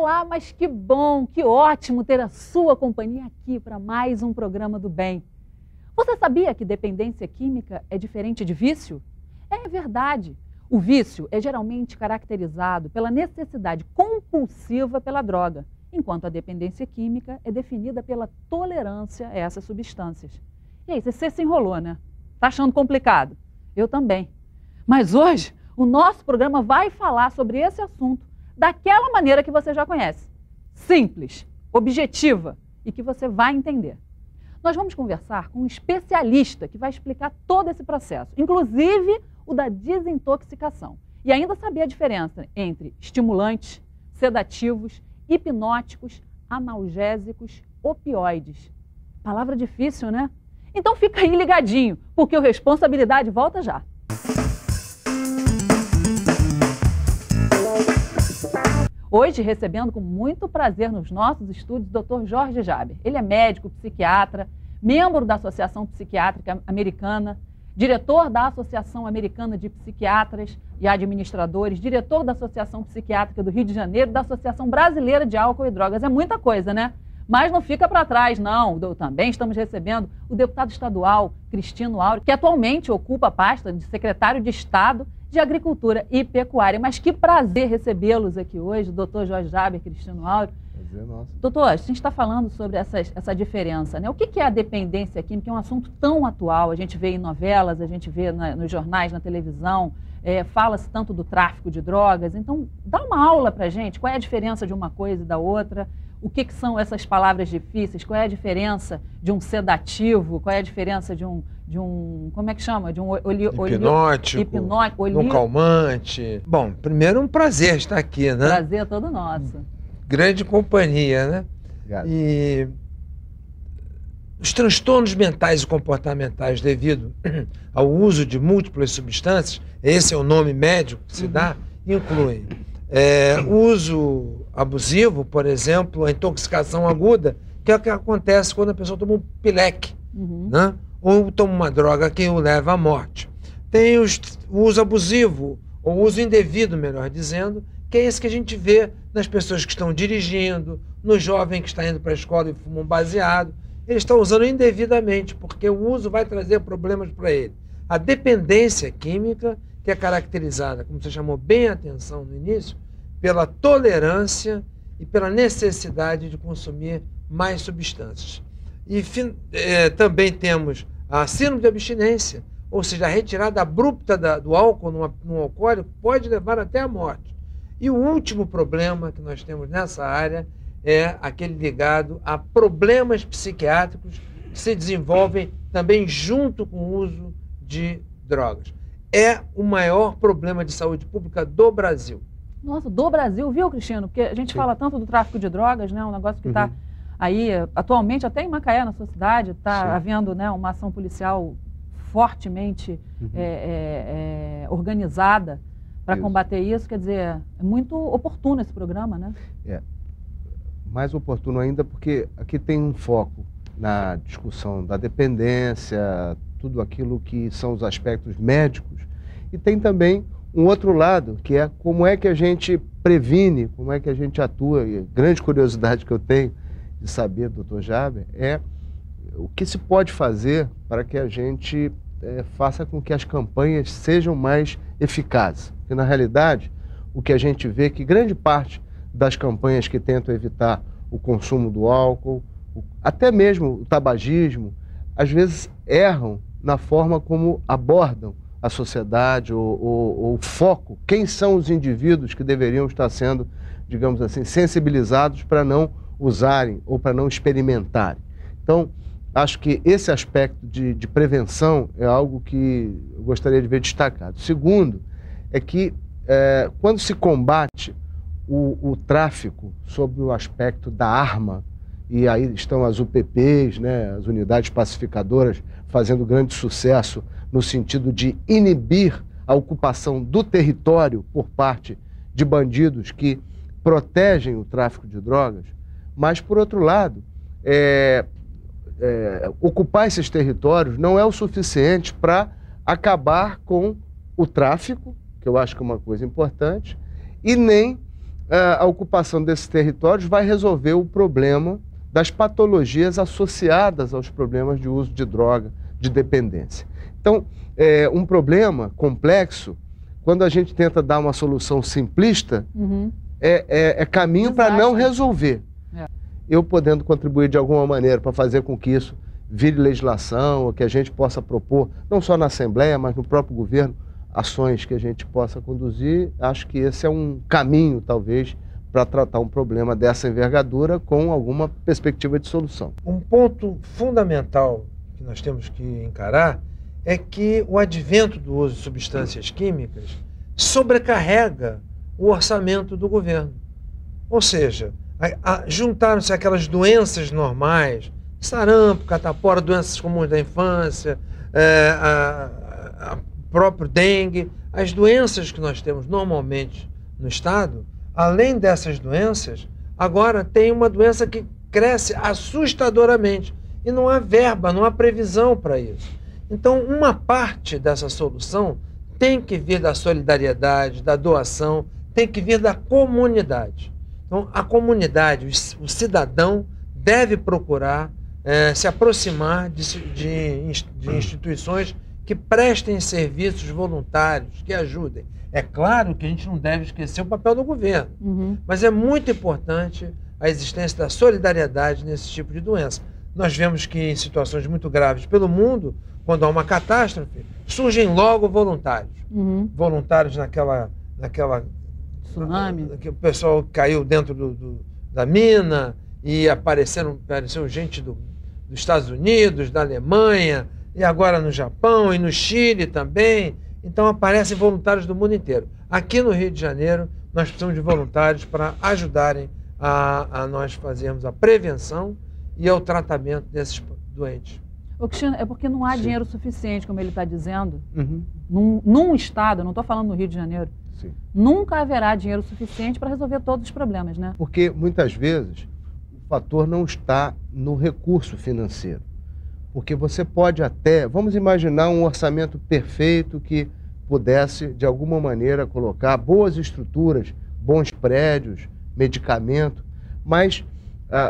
Olá, mas que bom, que ótimo ter a sua companhia aqui para mais um programa do bem. Você sabia que dependência química é diferente de vício? É verdade. O vício é geralmente caracterizado pela necessidade compulsiva pela droga, enquanto a dependência química é definida pela tolerância a essas substâncias. E aí, você se enrolou, né? Tá achando complicado? Eu também. Mas hoje, o nosso programa vai falar sobre esse assunto daquela maneira que você já conhece. Simples, objetiva e que você vai entender. Nós vamos conversar com um especialista que vai explicar todo esse processo, inclusive o da desintoxicação. E ainda saber a diferença entre estimulantes, sedativos, hipnóticos, analgésicos, opioides. Palavra difícil, né? Então fica aí ligadinho, porque o Responsabilidade volta já. Hoje, recebendo com muito prazer nos nossos estúdios o Dr. Jorge Jaber. Ele é médico, psiquiatra, membro da Associação Psiquiátrica Americana, diretor da Associação Americana de Psiquiatras e Administradores, diretor da Associação Psiquiátrica do Rio de Janeiro, da Associação Brasileira de Álcool e Drogas. É muita coisa, né? Mas não fica para trás, não. Também estamos recebendo o deputado estadual Cristino Áureo, que atualmente ocupa a pasta de secretário de Estado de Agricultura e Pecuária. Mas que prazer recebê-los aqui hoje, o doutor Jorge Jaber, Cristino Áureo. Prazer nosso. Doutor, a gente está falando sobre essa diferença, né? O que é a dependência química? É um assunto tão atual, a gente vê em novelas, a gente vê nos jornais, na televisão, fala-se tanto do tráfico de drogas. Então, dá uma aula para a gente, qual é a diferença de uma coisa e da outra? O que são essas palavras difíceis? Qual é a diferença de um sedativo? Qual é a diferença de um como é que chama? De um hipnótico, um calmante. Bom, primeiro um prazer estar aqui, né? Prazer é todo nosso. Grande companhia, né? Obrigado. E os transtornos mentais e comportamentais devido ao uso de múltiplas substâncias, esse é o nome médico que se dá, incluem o uso abusivo, por exemplo, a intoxicação aguda, que é o que acontece quando a pessoa toma um pileque, né? Ou toma uma droga que o leva à morte. Tem o uso abusivo, ou uso indevido, melhor dizendo, que é esse que a gente vê nas pessoas que estão dirigindo, no jovem que está indo para a escola e fuma um baseado. Ele está usando indevidamente, porque o uso vai trazer problemas para ele. A dependência química, que é caracterizada, como você chamou bem a atenção no início, pela tolerância e pela necessidade de consumir mais substâncias. E também temos a síndrome de abstinência, ou seja, a retirada abrupta do álcool num alcoólico pode levar até a morte. E o último problema que nós temos nessa área é aquele ligado a problemas psiquiátricos que se desenvolvem também junto com o uso de drogas. É o maior problema de saúde pública do Brasil. Nossa, do Brasil, viu, Cristiano? Porque a gente fala tanto do tráfico de drogas, né? Um negócio que está aí, atualmente, até em Macaé, na sua cidade, está havendo, né, uma ação policial fortemente organizada para combater isso. Quer dizer, é muito oportuno esse programa, né? Mais oportuno ainda porque aqui tem um foco na discussão da dependência, tudo aquilo que são os aspectos médicos, e tem também um outro lado, que é como é que a gente previne, como é que a gente atua. E a grande curiosidade que eu tenho de saber, doutor Jaber, é o que se pode fazer para que a gente faça com que as campanhas sejam mais eficazes. Porque, na realidade, o que a gente vê é que grande parte das campanhas que tentam evitar o consumo do álcool, até mesmo o tabagismo, às vezes erram na forma como abordam a sociedade, o foco, quem são os indivíduos que deveriam estar sendo, digamos assim, sensibilizados para não usarem ou para não experimentarem. Então, acho que esse aspecto de prevenção é algo que eu gostaria de ver destacado. Segundo, é que quando se combate o tráfico sob o aspecto da arma, e aí estão as UPPs, né, as unidades pacificadoras, fazendo grande sucesso no sentido de inibir a ocupação do território por parte de bandidos que protegem o tráfico de drogas, mas, por outro lado, ocupar esses territórios não é o suficiente para acabar com o tráfico, que eu acho que é uma coisa importante, e nem a ocupação desses territórios vai resolver o problema das patologias associadas aos problemas de uso de droga, de dependência. Então, um problema complexo, quando a gente tenta dar uma solução simplista, é caminho para não resolver. Eu podendo contribuir de alguma maneira para fazer com que isso vire legislação, ou que a gente possa propor, não só na Assembleia, mas no próprio governo, ações que a gente possa conduzir, acho que esse é um caminho, talvez, para tratar um problema dessa envergadura com alguma perspectiva de solução. Um ponto fundamental que nós temos que encarar é que o advento do uso de substâncias químicas sobrecarrega o orçamento do governo. Ou seja, juntaram-se aquelas doenças normais, sarampo, catapora, doenças comuns da infância, próprio dengue, as doenças que nós temos normalmente no Estado, além dessas doenças, agora tem uma doença que cresce assustadoramente e não há verba, não há previsão para isso. Então, uma parte dessa solução tem que vir da solidariedade, da doação, tem que vir da comunidade. Então, a comunidade, o cidadão deve procurar se aproximar de instituições que prestem serviços voluntários, que ajudem. É claro que a gente não deve esquecer o papel do governo, mas é muito importante a existência da solidariedade nesse tipo de doença. Nós vemos que em situações muito graves pelo mundo, quando há uma catástrofe, surgem logo voluntários. Voluntários naquela tsunami, que o pessoal caiu dentro da mina e apareceu gente dos Estados Unidos, da Alemanha, e agora no Japão e no Chile também. Então aparecem voluntários do mundo inteiro. Aqui no Rio de Janeiro, nós precisamos de voluntários para ajudarem a nós fazermos a prevenção e ao tratamento desses doentes. Ô, Cristina, é porque não há dinheiro suficiente, como ele está dizendo. Num estado, eu não estou falando no Rio de Janeiro, nunca haverá dinheiro suficiente para resolver todos os problemas, né? Porque muitas vezes o fator não está no recurso financeiro. Porque você pode até, vamos imaginar um orçamento perfeito que pudesse, de alguma maneira, colocar boas estruturas, bons prédios, medicamento, mas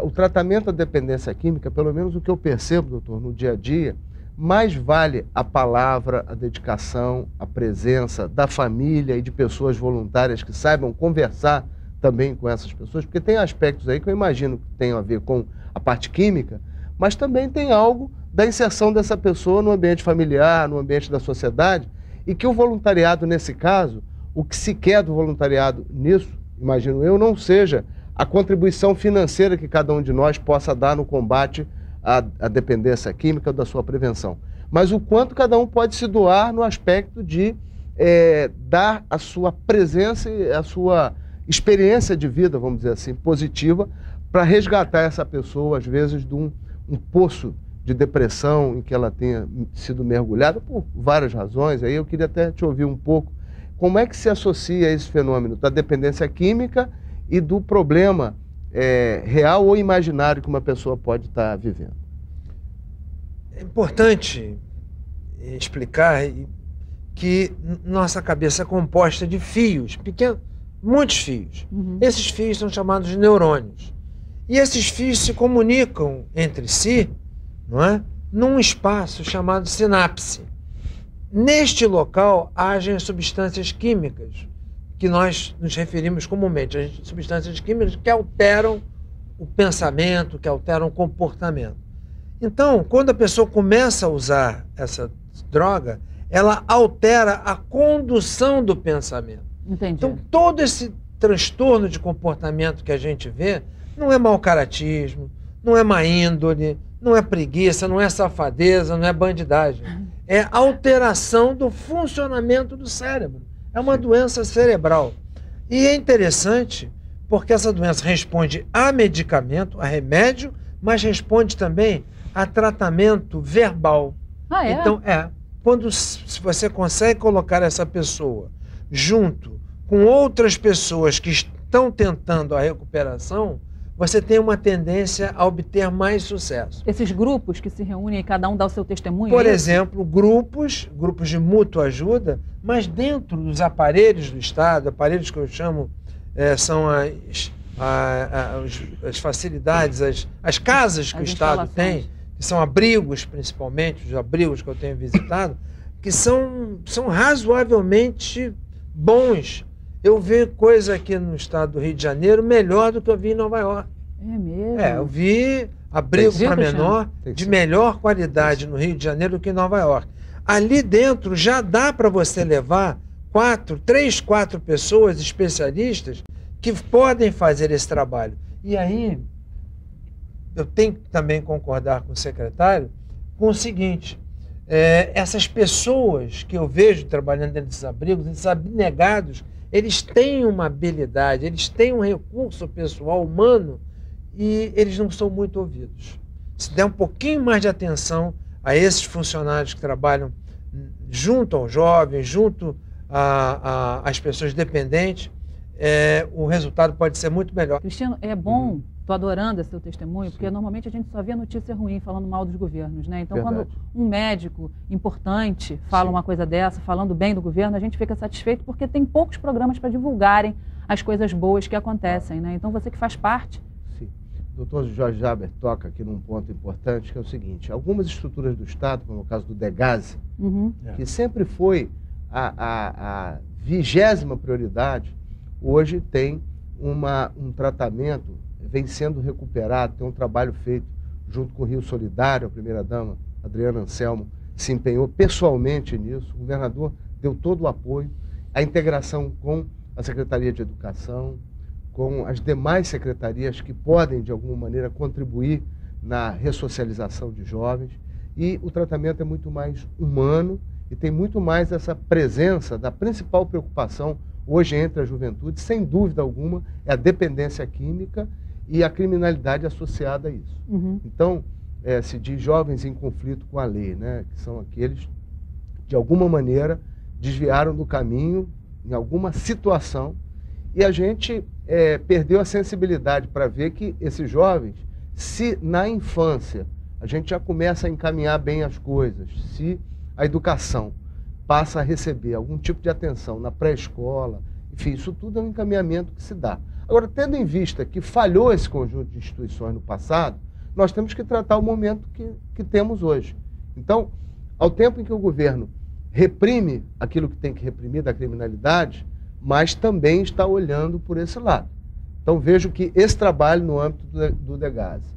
o tratamento da dependência química, pelo menos o que eu percebo, doutor, no dia a dia, mais vale a palavra, a dedicação, a presença da família e de pessoas voluntárias que saibam conversar também com essas pessoas, porque tem aspectos aí que eu imagino que tenham a ver com a parte química, mas também tem algo da inserção dessa pessoa no ambiente familiar, no ambiente da sociedade, e que o voluntariado, nesse caso, o que se quer do voluntariado nisso, imagino eu, não seja a contribuição financeira que cada um de nós possa dar no combate à dependência química ou da sua prevenção, mas o quanto cada um pode se doar no aspecto de dar a sua presença e a sua experiência de vida, vamos dizer assim, positiva, para resgatar essa pessoa, às vezes, de um poço de depressão em que ela tenha sido mergulhada por várias razões. Aí eu queria até te ouvir um pouco. Como é que se associa esse fenômeno da dependência química e do problema real ou imaginário que uma pessoa pode estar vivendo? É importante explicar que nossa cabeça é composta de fios, pequenos, muitos fios. Esses fios são chamados de neurônios. E esses fios se comunicam entre si, não é? Num espaço chamado sinapse. Neste local agem as substâncias químicas, que nós nos referimos comumente, as substâncias químicas que alteram o pensamento, que alteram o comportamento. Então, quando a pessoa começa a usar essa droga, ela altera a condução do pensamento. Entendi. Então, todo esse transtorno de comportamento que a gente vê não é mau caratismo, não é má índole, não é preguiça, não é safadeza, não é bandidagem. É alteração do funcionamento do cérebro. É uma doença cerebral. E é interessante porque essa doença responde a medicamento, a remédio, mas responde também a tratamento verbal. Ah, é? Então, quando se você consegue colocar essa pessoa junto com outras pessoas que estão tentando a recuperação, você tem uma tendência a obter mais sucesso. Esses grupos que se reúnem e cada um dá o seu testemunho? Por exemplo, grupos de mútua ajuda, mas dentro dos aparelhos do Estado, aparelhos que eu chamo são as facilidades, as casas que o Estado tem, que são abrigos, principalmente, os abrigos que eu tenho visitado, que são razoavelmente bons. Eu vi coisa aqui no estado do Rio de Janeiro melhor do que eu vi em Nova York. É mesmo? Eu vi abrigo para menor de melhor qualidade no Rio de Janeiro do que em Nova York. Ali dentro já dá para você levar 4 pessoas especialistas que podem fazer esse trabalho. E aí, eu tenho que também concordar com o secretário com o seguinte, essas pessoas que eu vejo trabalhando dentro desses abrigos, esses abnegados, eles têm uma habilidade, eles têm um recurso pessoal humano e eles não são muito ouvidos. Se der um pouquinho mais de atenção a esses funcionários que trabalham junto aos jovens, junto às pessoas dependentes, o resultado pode ser muito melhor. Cristiano, é bom, estou adorando esse teu testemunho, porque normalmente a gente só vê notícia ruim falando mal dos governos, né? Então, quando um médico importante fala uma coisa dessa, falando bem do governo, a gente fica satisfeito porque tem poucos programas para divulgarem as coisas boas que acontecem, né? Então, você que faz parte. Sim. O doutor Jorge Jaber toca aqui num ponto importante, que é o seguinte, algumas estruturas do Estado, como o caso do DEGASE, que sempre foi a 20ª prioridade, hoje tem um tratamento, vem sendo recuperado, tem um trabalho feito junto com o Rio Solidário, a primeira-dama, Adriana Anselmo, se empenhou pessoalmente nisso, o governador deu todo o apoio, a integração com a Secretaria de Educação, com as demais secretarias que podem, de alguma maneira, contribuir na ressocialização de jovens, e o tratamento é muito mais humano e tem muito mais essa presença da principal preocupação hoje entre a juventude, sem dúvida alguma, é a dependência química e a criminalidade associada a isso. Então, se diz jovens em conflito com a lei, né, que são aqueles que, de alguma maneira, desviaram do caminho em alguma situação, e a gente perdeu a sensibilidade para ver que esses jovens, se na infância a gente já começa a encaminhar bem as coisas, se a educação passa a receber algum tipo de atenção na pré-escola, enfim, isso tudo é um encaminhamento que se dá. Agora, tendo em vista que falhou esse conjunto de instituições no passado, nós temos que tratar o momento que temos hoje. Então, ao tempo em que o governo reprime aquilo que tem que reprimir da criminalidade, mas também está olhando por esse lado. Então, vejo que esse trabalho no âmbito do DEGASE,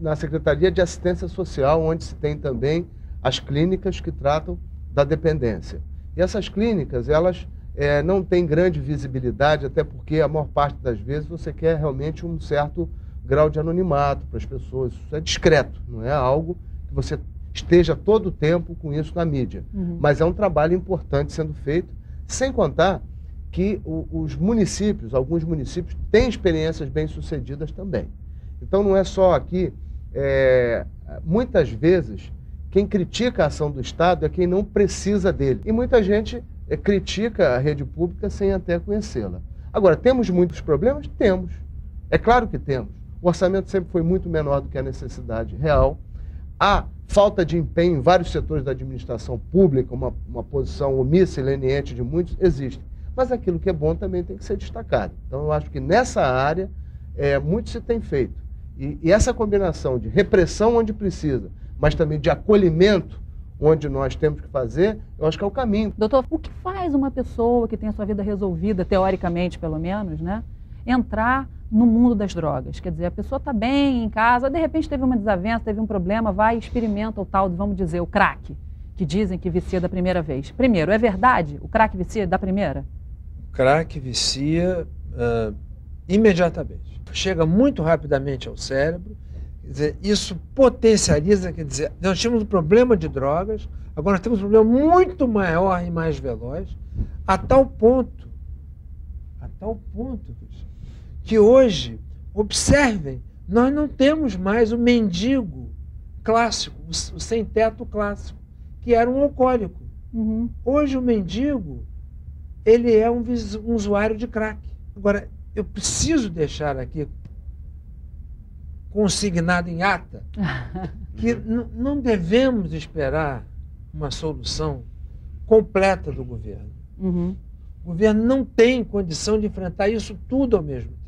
na Secretaria de Assistência Social, onde se tem também as clínicas que tratam da dependência. E essas clínicas, elas não têm grande visibilidade, até porque a maior parte das vezes você quer realmente um certo grau de anonimato para as pessoas. Isso é discreto, não é algo que você esteja todo o tempo com isso na mídia. Mas é um trabalho importante sendo feito, sem contar que os municípios, alguns municípios, têm experiências bem-sucedidas também. Então não é só aqui, muitas vezes, quem critica a ação do Estado é quem não precisa dele. E muita gente critica a rede pública sem até conhecê-la. Agora, temos muitos problemas? Temos. É claro que temos. O orçamento sempre foi muito menor do que a necessidade real. Há falta de empenho em vários setores da administração pública, uma posição omissa e leniente de muitos, existe. Mas aquilo que é bom também tem que ser destacado. Então, eu acho que nessa área, muito se tem feito. E essa combinação de repressão onde precisa, mas também de acolhimento onde nós temos que fazer, eu acho que é o caminho. Doutor, o que faz uma pessoa que tem a sua vida resolvida, teoricamente pelo menos, né, entrar no mundo das drogas? Quer dizer, a pessoa está bem em casa, de repente teve uma desavença, teve um problema, vai e experimenta o tal, vamos dizer, o crack, que dizem que vicia da primeira vez. Primeiro, é verdade? O crack vicia da primeira? O crack vicia imediatamente. Chega muito rapidamente ao cérebro. Quer dizer, isso potencializa, quer dizer, nós tínhamos um problema de drogas, agora nós temos um problema muito maior e mais veloz, a tal ponto, que hoje, observem, nós não temos mais o mendigo clássico, o sem-teto clássico, que era um alcoólico. Hoje o mendigo, ele é um usuário de crack. Agora, eu preciso deixar aqui consignado em ata que não devemos esperar uma solução completa do governo. O governo não tem condição de enfrentar isso tudo ao mesmo tempo.